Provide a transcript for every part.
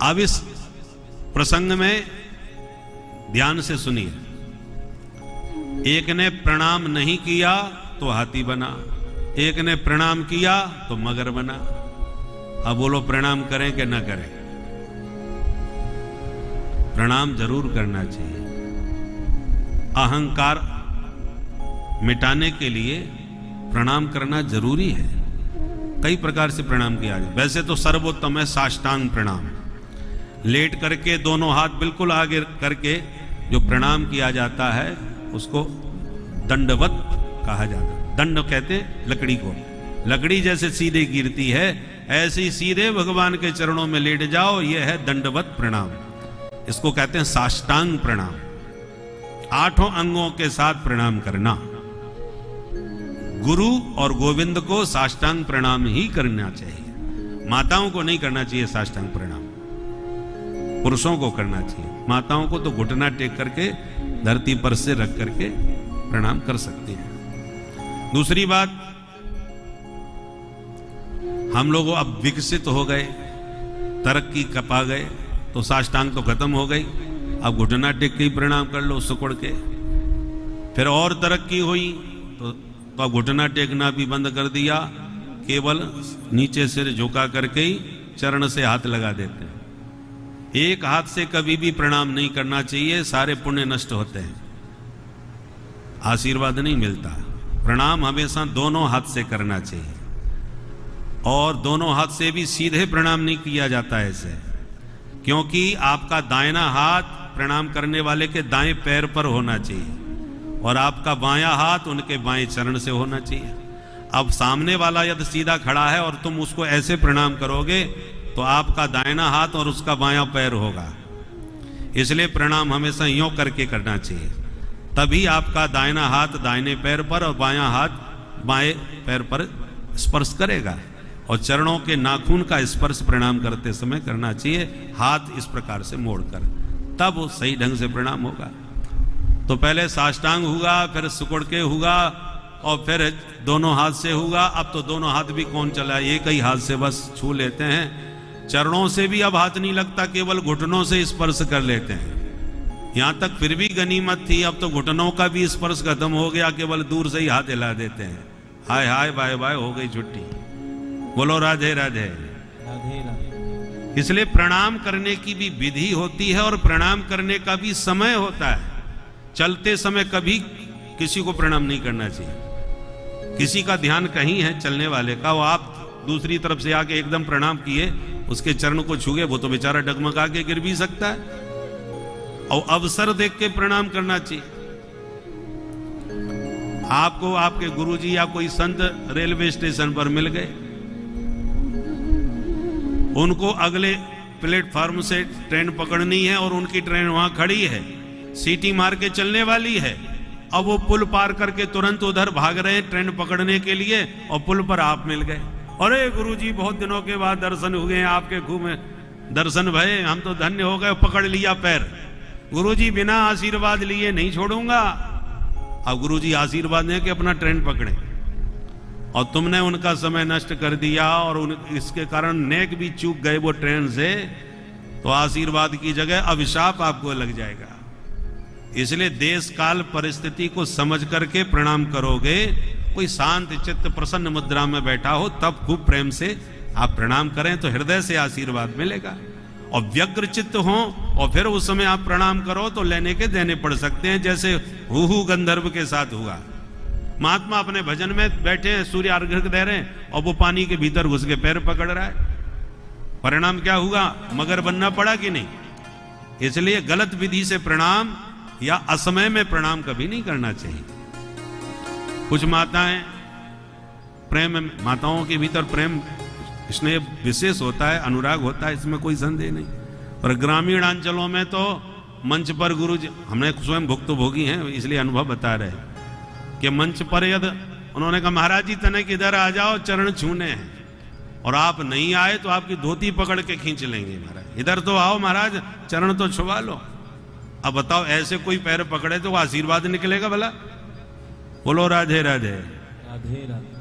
अब इस प्रसंग में ध्यान से सुनिए। एक ने प्रणाम नहीं किया तो हाथी बना, एक ने प्रणाम किया तो मगर बना। अब बोलो प्रणाम करें कि ना करें? प्रणाम जरूर करना चाहिए। अहंकार मिटाने के लिए प्रणाम करना जरूरी है। कई प्रकार से प्रणाम किया जाए। वैसे तो सर्वोत्तम है साष्टांग प्रणाम। लेट करके दोनों हाथ बिल्कुल आगे करके जो प्रणाम किया जाता है उसको दंडवत कहा जाता है। दंड कहते हैं लकड़ी को। लकड़ी जैसे सीधे गिरती है ऐसे ही सीधे भगवान के चरणों में लेट जाओ, यह है दंडवत प्रणाम। इसको कहते हैं साष्टांग प्रणाम। 8 अंगों के साथ प्रणाम करना। गुरु और गोविंद को साष्टांग प्रणाम ही करना चाहिए। माताओं को नहीं करना चाहिए साष्टांग प्रणाम, पुरुषों को करना चाहिए। माताओं को तो घुटना टेक करके धरती पर से रख करके प्रणाम कर सकती हैं। दूसरी बात, हम लोग अब विकसित हो गए, तरक्की पा गए, तो साष्टांग तो खत्म हो गई। अब घुटना टेक के ही प्रणाम कर लो सिकुड़ के। फिर और तरक्की हुई तो घुटना टेकना भी बंद कर दिया, केवल नीचे सिर झुका करके ही चरण से हाथ लगा देते हैं। एक हाथ से कभी भी प्रणाम नहीं करना चाहिए, सारे पुण्य नष्ट होते हैं, आशीर्वाद नहीं मिलता। प्रणाम हमेशा दोनों हाथ से करना चाहिए, और दोनों हाथ से भी सीधे प्रणाम नहीं किया जाता ऐसे, क्योंकि आपका दाहिना हाथ प्रणाम करने वाले के दाएं पैर पर होना चाहिए और आपका बायां हाथ उनके बाएं चरण से होना चाहिए। अब सामने वाला यदि सीधा खड़ा है और तुम उसको ऐसे प्रणाम करोगे तो आपका दाहिना हाथ और उसका बायां पैर होगा। इसलिए प्रणाम हमेशा यूं करके करना चाहिए, तभी आपका दाहिना हाथ दाहिने पैर पर और बायां हाथ बाएं पैर पर स्पर्श करेगा। और चरणों के नाखून का स्पर्श प्रणाम करते समय करना चाहिए, हाथ इस प्रकार से मोड़कर, तब वो सही ढंग से प्रणाम होगा। तो पहले साष्टांग हुआ, फिर सिकुड़ के हुआ, और फिर दोनों हाथ से हुआ। अब तो दोनों हाथ भी कौन चला, एक ही हाथ से बस छू लेते हैं। चरणों से भी अब हाथ नहीं लगता, केवल घुटनों से स्पर्श कर लेते हैं। यहां तक फिर भी गनीमत थी, अब तो घुटनों का भी स्पर्श खत्म हो गया, केवल दूर से ही हाथ हिला देते हैं। हाय हाय बाय बाय, हो गई छुट्टी। बोलो राधे राधे। इसलिए प्रणाम करने की भी विधि होती है और प्रणाम करने का भी समय होता है। चलते समय कभी किसी को प्रणाम नहीं करना चाहिए। किसी का ध्यान कहीं है चलने वाले का, वो आप दूसरी तरफ से आके एकदम प्रणाम किए, उसके चरण को छूगे, वो तो बेचारा डगमगा के गिर भी सकता है। और अवसर देख के प्रणाम करना चाहिए। आपको आपके गुरुजी या कोई संत रेलवे स्टेशन पर मिल गए, उनको अगले प्लेटफॉर्म से ट्रेन पकड़नी है और उनकी ट्रेन वहां खड़ी है, सीटी मार के चलने वाली है। अब वो पुल पार करके तुरंत उधर भाग रहे हैं ट्रेन पकड़ने के लिए, और पुल पर आप मिल गए। अरे गुरुजी बहुत दिनों के बाद दर्शन हुए हैं आपके, खूब में दर्शन भये, हम तो धन्य हो गए। पकड़ लिया पैर, गुरुजी बिना आशीर्वाद लिए नहीं छोड़ूंगा। अब गुरुजी आशीर्वाद दें कि अपना ट्रेन पकड़े, और तुमने उनका समय नष्ट कर दिया और इसके कारण नेक भी चूक गए वो ट्रेन से, तो आशीर्वाद की जगह अभिशाप आपको लग जाएगा। इसलिए देश काल परिस्थिति को समझ करके प्रणाम करोगे। कोई शांत चित्त प्रसन्न मुद्रा में बैठा हो तब खूब प्रेम से आप प्रणाम करें तो हृदय से आशीर्वाद मिलेगा। और व्यग्र चित्त हो और फिर उस समय आप प्रणाम करो तो लेने के देने पड़ सकते हैं, जैसे हुहू गंधर्व के साथ हुआ। महात्मा अपने भजन में बैठे हैं, सूर्य अर्घ्य दे रहे हैं, और वो पानी के भीतर घुस के पैर पकड़ रहा है। परिणाम क्या हुआ, मगर बनना पड़ा कि नहीं। इसलिए गलत विधि से प्रणाम या असमय में प्रणाम कभी नहीं करना चाहिए। कुछ माताएं प्रेम, माताओं के भीतर प्रेम स्नेह विशेष होता है, अनुराग होता है, इसमें कोई संदेह नहीं। पर ग्रामीण अंचलों में तो मंच पर गुरु जी, हमने स्वयं भुक्तभोगी हैं इसलिए अनुभव बता रहे हैं कि मंच पर यदि उन्होंने कहा महाराज जी तनिक इधर आ जाओ, चरण छूने हैं, और आप नहीं आए तो आपकी धोती पकड़ के खींच लेंगे। महाराज इधर तो आओ, महाराज चरण तो छुआ लो। अब बताओ ऐसे कोई पैर पकड़े तो आशीर्वाद निकलेगा भला? बोलो राधे राधे। राधे राधे।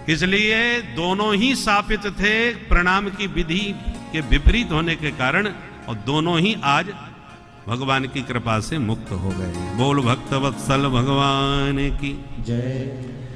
इसलिए दोनों ही स्थापित थे, प्रणाम की विधि के विपरीत होने के कारण और दोनों ही आज भगवान की कृपा से मुक्त हो गए। बोल भक्त वत्सल भगवान की जय।